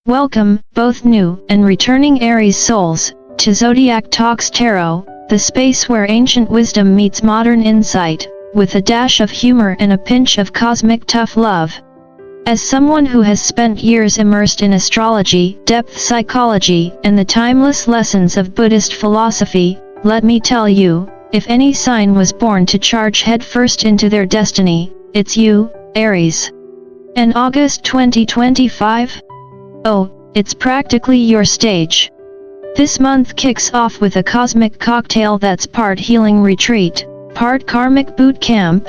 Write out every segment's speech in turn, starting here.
Welcome, both new and returning Aries souls, to Zodiac Talks Tarot, the space where ancient wisdom meets modern insight, with a dash of humor and a pinch of cosmic tough love. As someone who has spent years immersed in astrology, depth psychology, and the timeless lessons of Buddhist philosophy, let me tell you, if any sign was born to charge headfirst into their destiny, it's you, Aries. And August 2025? Oh, it's practically your stage. This month kicks off with a cosmic cocktail that's part healing retreat, part karmic boot camp.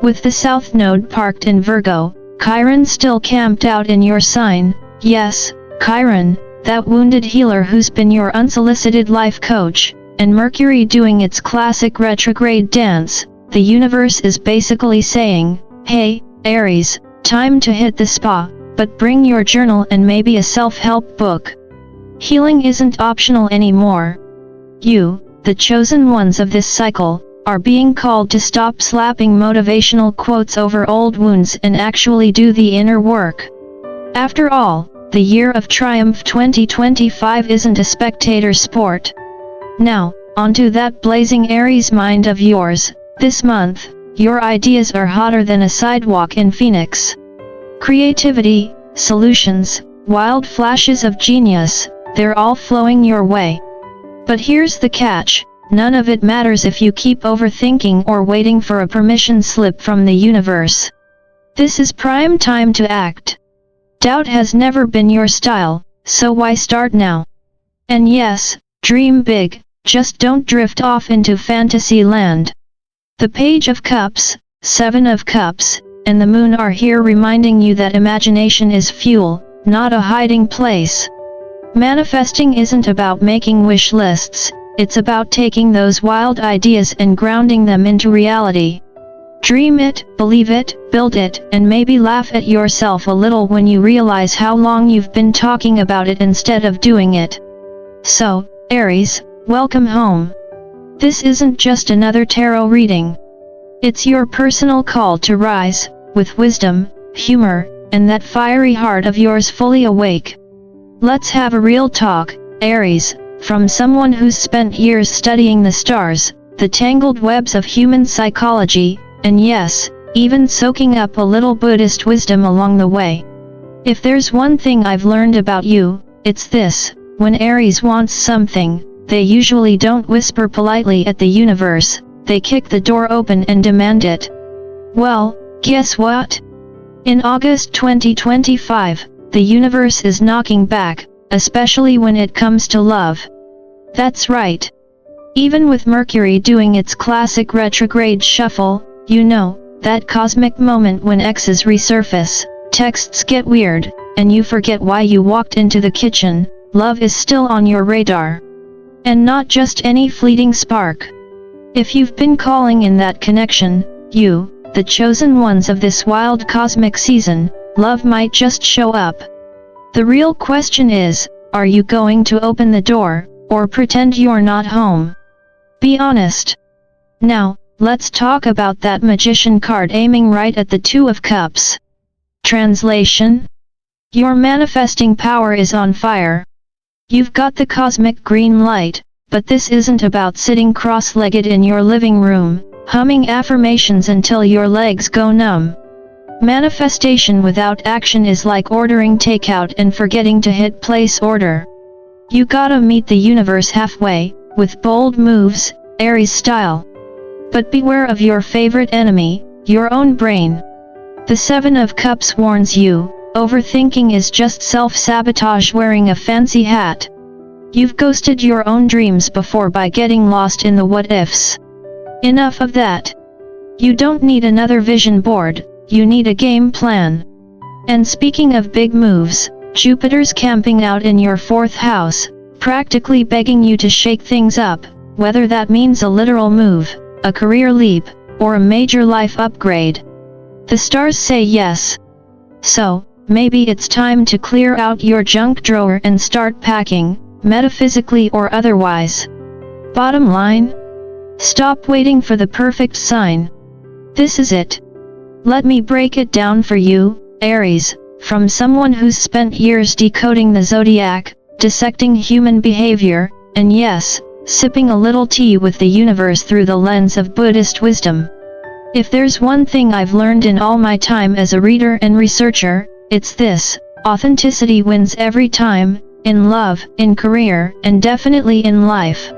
With the South Node parked in Virgo, Chiron still camped out in your sign. Yes, Chiron, that wounded healer who's been your unsolicited life coach, and Mercury doing its classic retrograde dance. The universe is basically saying, hey, Aries, time to hit the spa, but bring your journal and maybe a self-help book. Healing isn't optional anymore. You, the chosen ones of this cycle, are being called to stop slapping motivational quotes over old wounds and actually do the inner work. After all, the year of triumph 2025 isn't a spectator sport. Now, onto that blazing Aries mind of yours. This month, your ideas are hotter than a sidewalk in Phoenix. Creativity, solutions, wild flashes of genius, they're all flowing your way. But here's the catch, none of it matters if you keep overthinking or waiting for a permission slip from the universe. This is prime time to act. Doubt has never been your style, so why start now? And yes, dream big, just don't drift off into fantasy land. The Page of Cups, Seven of Cups, and the Moon are here reminding you that imagination is fuel, not a hiding place. Manifesting isn't about making wish lists, it's about taking those wild ideas and grounding them into reality. Dream it, believe it, build it, and maybe laugh at yourself a little when you realize how long you've been talking about it instead of doing it. So, Aries, welcome home. This isn't just another tarot reading. It's your personal call to rise, with wisdom, humor, and that fiery heart of yours fully awake. Let's have a real talk, Aries, from someone who's spent years studying the stars, the tangled webs of human psychology, and yes, even soaking up a little Buddhist wisdom along the way. If there's one thing I've learned about you, it's this: when Aries wants something, they usually don't whisper politely at the universe, they kick the door open and demand it. Well, guess what? In August 2025, the universe is knocking back, especially when it comes to love. That's right. Even with Mercury doing its classic retrograde shuffle, you know, that cosmic moment when exes resurface, texts get weird, and you forget why you walked into the kitchen, love is still on your radar. And not just any fleeting spark. If you've been calling in that connection, you, the chosen ones of this wild cosmic season, love might just show up. The real question is, are you going to open the door, or pretend you're not home? Be honest. Now, let's talk about that Magician card aiming right at the Two of Cups. Translation? Your manifesting power is on fire. You've got the cosmic green light, but this isn't about sitting cross-legged in your living room, humming affirmations until your legs go numb. Manifestation without action is like ordering takeout and forgetting to hit place order. You gotta meet the universe halfway, with bold moves, Aries style. But beware of your favorite enemy, your own brain. The Seven of Cups warns you, overthinking is just self-sabotage wearing a fancy hat. You've ghosted your own dreams before by getting lost in the what-ifs. Enough of that. You don't need another vision board, you need a game plan. And speaking of big moves, Jupiter's camping out in your 4th house, practically begging you to shake things up, whether that means a literal move, a career leap, or a major life upgrade. The stars say yes. So, maybe it's time to clear out your junk drawer and start packing, metaphysically or otherwise. Bottom line? Stop waiting for the perfect sign. This is it. Let me break it down for you, Aries, from someone who's spent years decoding the Zodiac, dissecting human behavior, and yes, sipping a little tea with the universe through the lens of Buddhist wisdom. If there's one thing I've learned in all my time as a reader and researcher, it's this: authenticity wins every time, in love, in career, and definitely in life.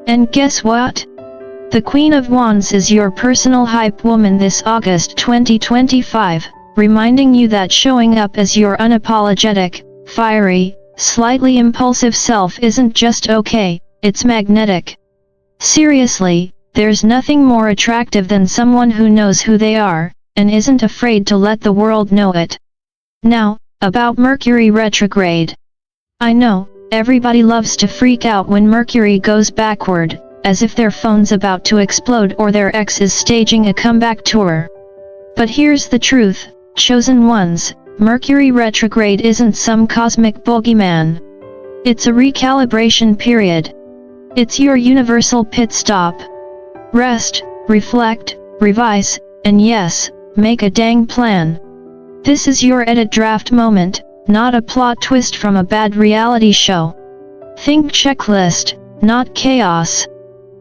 And guess what? The Queen of Wands is your personal hype woman this August 2025, reminding you that showing up as your unapologetic, fiery, slightly impulsive self isn't just okay, it's magnetic. Seriously, there's nothing more attractive than someone who knows who they are, and isn't afraid to let the world know it. Now, about Mercury retrograde. I know, everybody loves to freak out when Mercury goes backward, as if their phone's about to explode or their ex is staging a comeback tour. But here's the truth, chosen ones, Mercury retrograde isn't some cosmic boogeyman. It's a recalibration period. It's your universal pit stop. Rest, reflect, revise, and yes, make a dang plan. This is your edit draft moment, not a plot twist from a bad reality show. Think checklist, not chaos.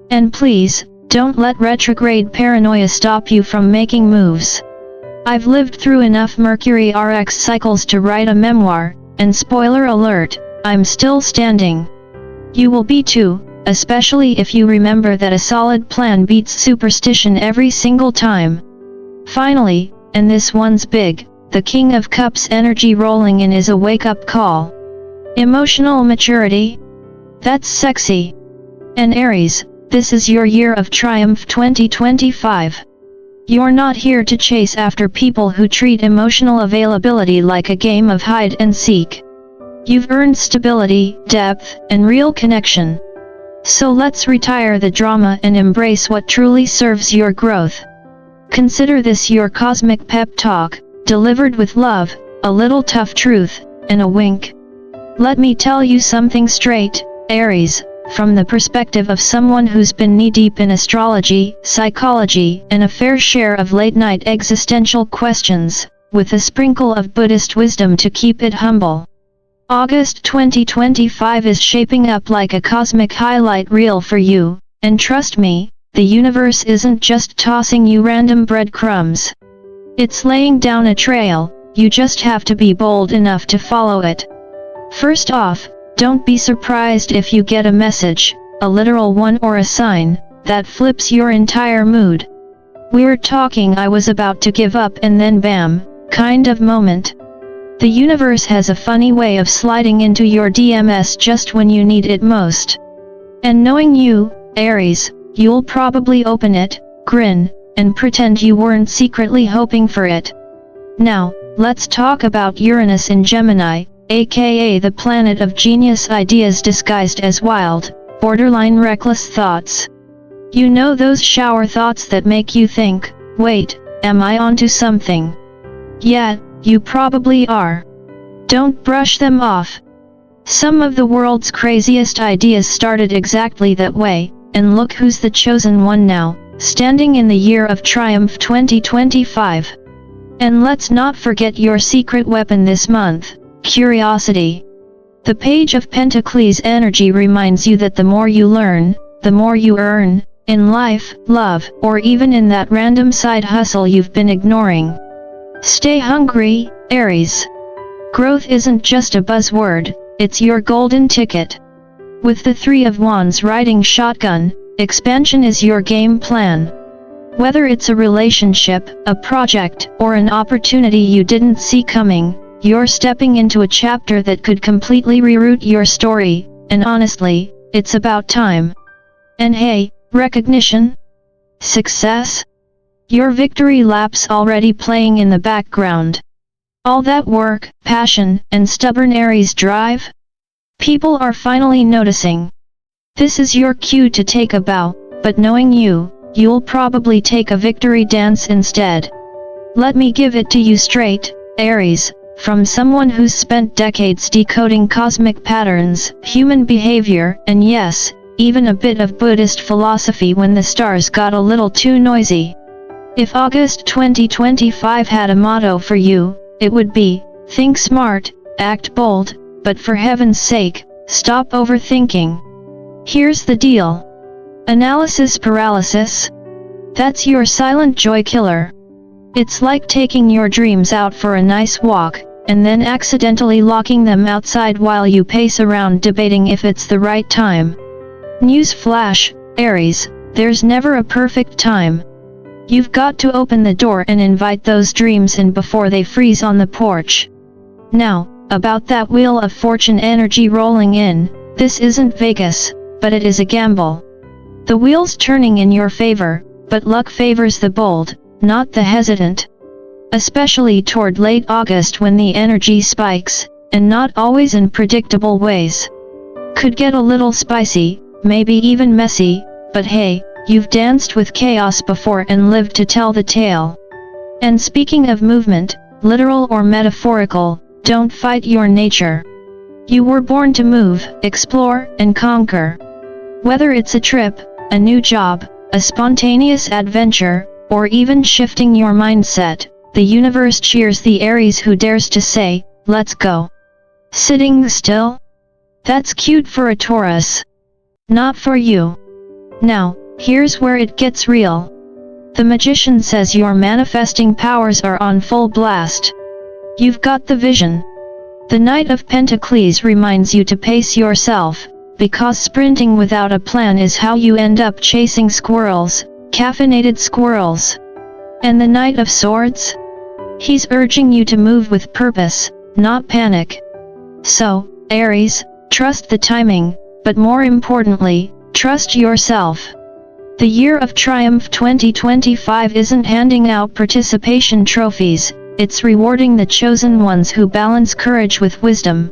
And please, don't let retrograde paranoia stop you from making moves. I've lived through enough Mercury RX cycles to write a memoir, and spoiler alert, I'm still standing. You will be too, especially if you remember that a solid plan beats superstition every single time. Finally, and this one's big, the King of Cups energy rolling in is a wake-up call. Emotional maturity? That's sexy. And Aries, this is your year of triumph 2025. You're not here to chase after people who treat emotional availability like a game of hide and seek. You've earned stability, depth, and real connection. So let's retire the drama and embrace what truly serves your growth. Consider this your cosmic pep talk, delivered with love, a little tough truth, and a wink. Let me tell you something straight, Aries, from the perspective of someone who's been knee-deep in astrology, psychology, and a fair share of late-night existential questions, with a sprinkle of Buddhist wisdom to keep it humble. August 2025 is shaping up like a cosmic highlight reel for you, and trust me, the universe isn't just tossing you random breadcrumbs. It's laying down a trail, you just have to be bold enough to follow it. First off, don't be surprised if you get a message, a literal one or a sign, that flips your entire mood. We're talking I was about to give up and then bam, kind of moment. The universe has a funny way of sliding into your DMs just when you need it most. And knowing you, Aries, you'll probably open it, grin, and pretend you weren't secretly hoping for it. Now, let's talk about Uranus in Gemini, aka the planet of genius ideas disguised as wild, borderline reckless thoughts. You know those shower thoughts that make you think, wait, am I onto something? Yeah, you probably are. Don't brush them off. Some of the world's craziest ideas started exactly that way, and look who's the chosen one now, standing in the year of triumph 2025. And let's not forget your secret weapon this month, curiosity. The Page of Pentacles energy reminds you that the more you learn, the more you earn, in life, love, or even in that random side hustle you've been ignoring. Stay hungry, Aries. Growth isn't just a buzzword, it's your golden ticket. With the Three of Wands riding shotgun, expansion is your game plan. Whether it's a relationship, a project, or an opportunity you didn't see coming, you're stepping into a chapter that could completely reroute your story, and honestly, it's about time. And hey, recognition? Success? Your victory lap's already playing in the background. All that work, passion, and stubborn Aries drive? People are finally noticing. This is your cue to take a bow, but knowing you, you'll probably take a victory dance instead. Let me give it to you straight, Aries. From someone who's spent decades decoding cosmic patterns, human behavior, and yes, even a bit of Buddhist philosophy when the stars got a little too noisy. If August 2025 had a motto for you, it would be, Think smart, act bold, but for heaven's sake, stop overthinking. Here's the deal. Analysis paralysis? That's your silent joy killer. It's like taking your dreams out for a nice walk, and then accidentally locking them outside while you pace around debating if it's the right time. News flash, Aries, there's never a perfect time. You've got to open the door and invite those dreams in before they freeze on the porch. Now, about that Wheel of Fortune energy rolling in, this isn't Vegas, but it is a gamble. The wheel's turning in your favor, but luck favors the bold, not the hesitant. Especially toward late August when the energy spikes, and not always in predictable ways. Could get a little spicy, maybe even messy, but hey, you've danced with chaos before and lived to tell the tale. And speaking of movement, literal or metaphorical, don't fight your nature. You were born to move, explore, and conquer. Whether it's a trip, a new job, a spontaneous adventure, or even shifting your mindset, the universe cheers the Aries who dares to say, let's go. Sitting still? That's cute for a Taurus. Not for you. Now, here's where it gets real. The Magician says your manifesting powers are on full blast. You've got the vision. The Knight of Pentacles reminds you to pace yourself, because sprinting without a plan is how you end up chasing squirrels, caffeinated squirrels. And the Knight of Swords? He's urging you to move with purpose, not panic. So, Aries, trust the timing, but more importantly, trust yourself. The Year of Triumph 2025 isn't handing out participation trophies, it's rewarding the chosen ones who balance courage with wisdom.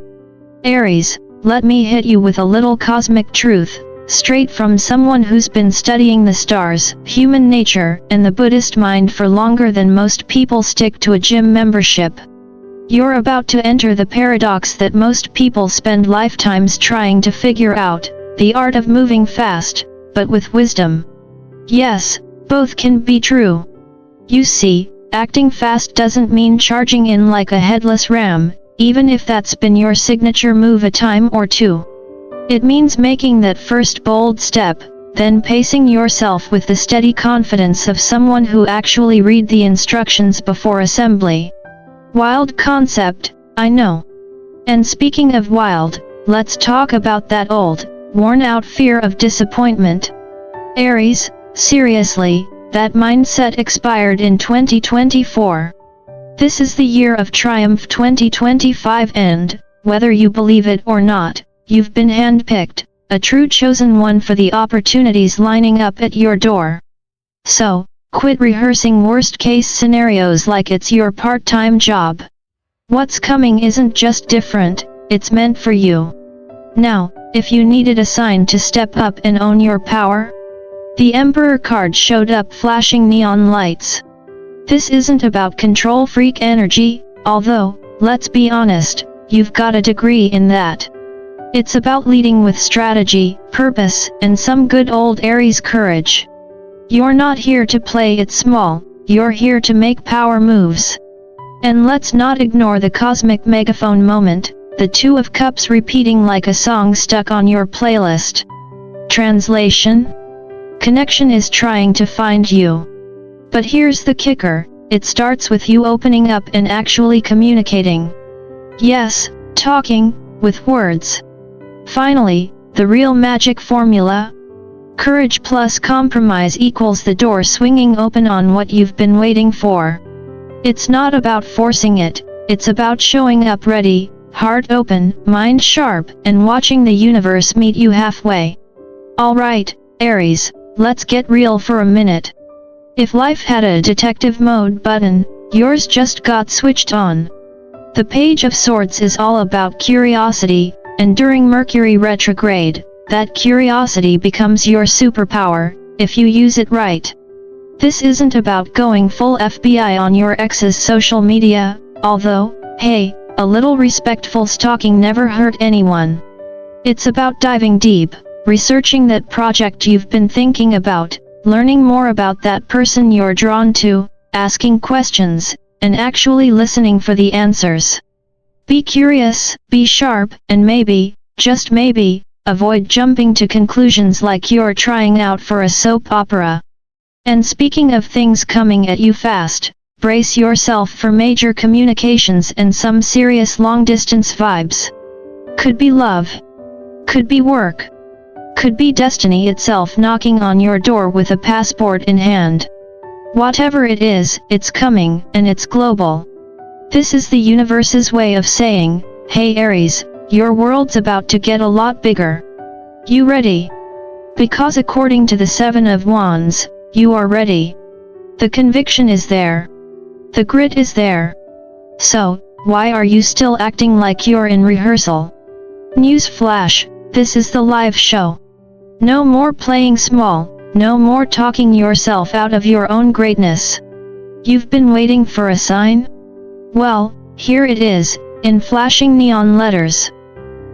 Aries, let me hit you with a little cosmic truth, straight from someone who's been studying the stars, human nature, and the Buddhist mind for longer than most people stick to a gym membership. You're about to enter the paradox that most people spend lifetimes trying to figure out, the art of moving fast, but with wisdom. Yes, both can be true. You see, acting fast doesn't mean charging in like a headless ram, even if that's been your signature move a time or two. It means making that first bold step, then pacing yourself with the steady confidence of someone who actually read the instructions before assembly. Wild concept, I know. And speaking of wild, let's talk about that old, worn-out fear of disappointment. Aries, seriously, that mindset expired in 2024. This is the Year of Triumph 2025 and, whether you believe it or not, you've been handpicked, a true chosen one for the opportunities lining up at your door. So, quit rehearsing worst-case scenarios like it's your part-time job. What's coming isn't just different, it's meant for you. Now, if you needed a sign to step up and own your power, the Emperor card showed up flashing neon lights. This isn't about control freak energy, although, let's be honest, you've got a degree in that. It's about leading with strategy, purpose, and some good old Aries courage. You're not here to play it small, you're here to make power moves. And let's not ignore the cosmic megaphone moment, the Two of Cups repeating like a song stuck on your playlist. Translation? Connection is trying to find you. But here's the kicker, it starts with you opening up and actually communicating. Yes, talking, with words. Finally, the real magic formula. Courage plus compromise equals the door swinging open on what you've been waiting for. It's not about forcing it, it's about showing up ready, heart open, mind sharp, and watching the universe meet you halfway. Alright, Aries, let's get real for a minute. If life had a detective mode button, yours just got switched on. The Page of Swords is all about curiosity, and during Mercury retrograde, that curiosity becomes your superpower, if you use it right. This isn't about going full FBI on your ex's social media, although, hey, a little respectful stalking never hurt anyone. It's about diving deep, researching that project you've been thinking about, learning more about that person you're drawn to, asking questions, and actually listening for the answers. Be curious, be sharp, and maybe, just maybe, avoid jumping to conclusions like you're trying out for a soap opera. And speaking of things coming at you fast, brace yourself for major communications and some serious long-distance vibes. Could be love. Could be work. Could be destiny itself knocking on your door with a passport in hand. Whatever it is, it's coming, and it's global. This is the universe's way of saying, hey Aries, your world's about to get a lot bigger. You ready? Because according to the Seven of Wands, you are ready. The conviction is there. The grit is there. So, why are you still acting like you're in rehearsal? News flash, this is the live show. No more playing small, no more talking yourself out of your own greatness. You've been waiting for a sign? Well, here it is, in flashing neon letters.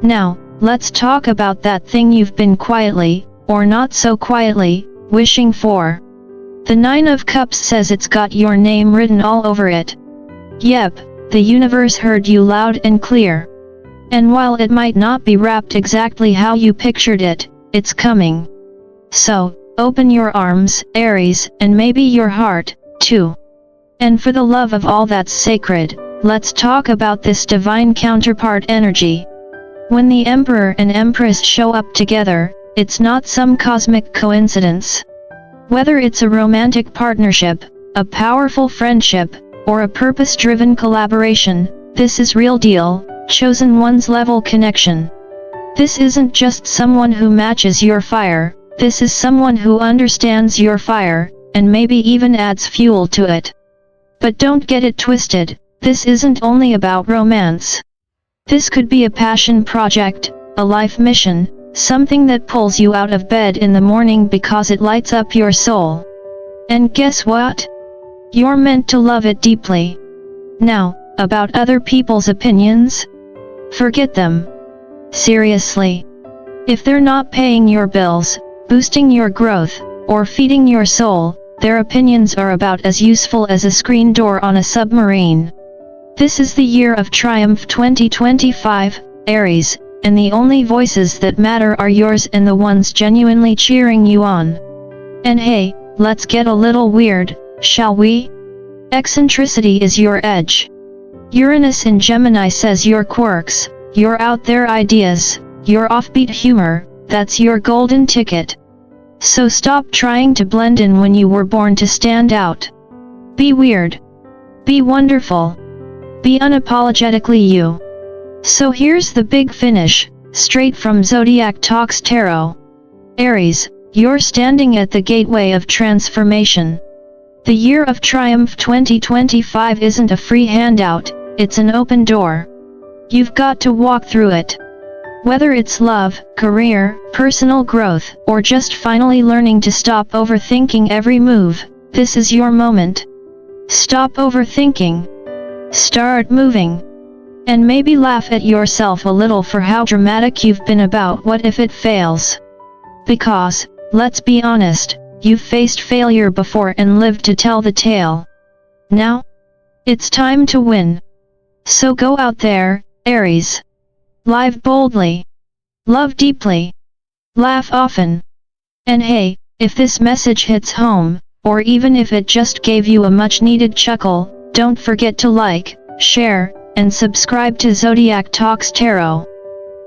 Now, let's talk about that thing you've been quietly, or not so quietly, wishing for. The Nine of Cups says it's got your name written all over it. Yep, the universe heard you loud and clear. And while it might not be wrapped exactly how you pictured it, it's coming. So, open your arms, Aries, and maybe your heart, too. And for the love of all that's sacred, let's talk about this divine counterpart energy. When the Emperor and Empress show up together, it's not some cosmic coincidence. Whether it's a romantic partnership, a powerful friendship, or a purpose-driven collaboration, this is real deal, chosen one's level connection. This isn't just someone who matches your fire, this is someone who understands your fire, and maybe even adds fuel to it. But don't get it twisted, this isn't only about romance. This could be a passion project, a life mission, something that pulls you out of bed in the morning because it lights up your soul. And guess what? You're meant to love it deeply. Now, about other people's opinions? Forget them. Seriously. If they're not paying your bills, boosting your growth, or feeding your soul, their opinions are about as useful as a screen door on a submarine. This is the year of triumph 2025, Aries, and the only voices that matter are yours and the ones genuinely cheering you on. And hey, let's get a little weird, shall we? Eccentricity is your edge. Uranus in Gemini says your quirks, your out there ideas, your offbeat humor, that's your golden ticket. So stop trying to blend in when you were born to stand out. Be weird. Be wonderful. Be unapologetically you. So here's the big finish, straight from Zodiac Talks Tarot. Aries, you're standing at the gateway of transformation. The year of triumph 2025 isn't a free handout, it's an open door. You've got to walk through it. Whether it's love, career, personal growth, or just finally learning to stop overthinking every move, this is your moment. Stop overthinking. Start moving. And maybe laugh at yourself a little for how dramatic you've been about what if it fails. Because, let's be honest, you've faced failure before and lived to tell the tale. Now? It's time to win. So go out there, Aries. Live boldly. Love deeply. Laugh often. And hey, if this message hits home, or even if it just gave you a much-needed chuckle, don't forget to like, share, and subscribe to Zodiac Talks Tarot.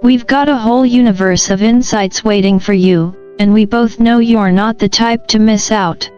We've got a whole universe of insights waiting for you, and we both know you're not the type to miss out.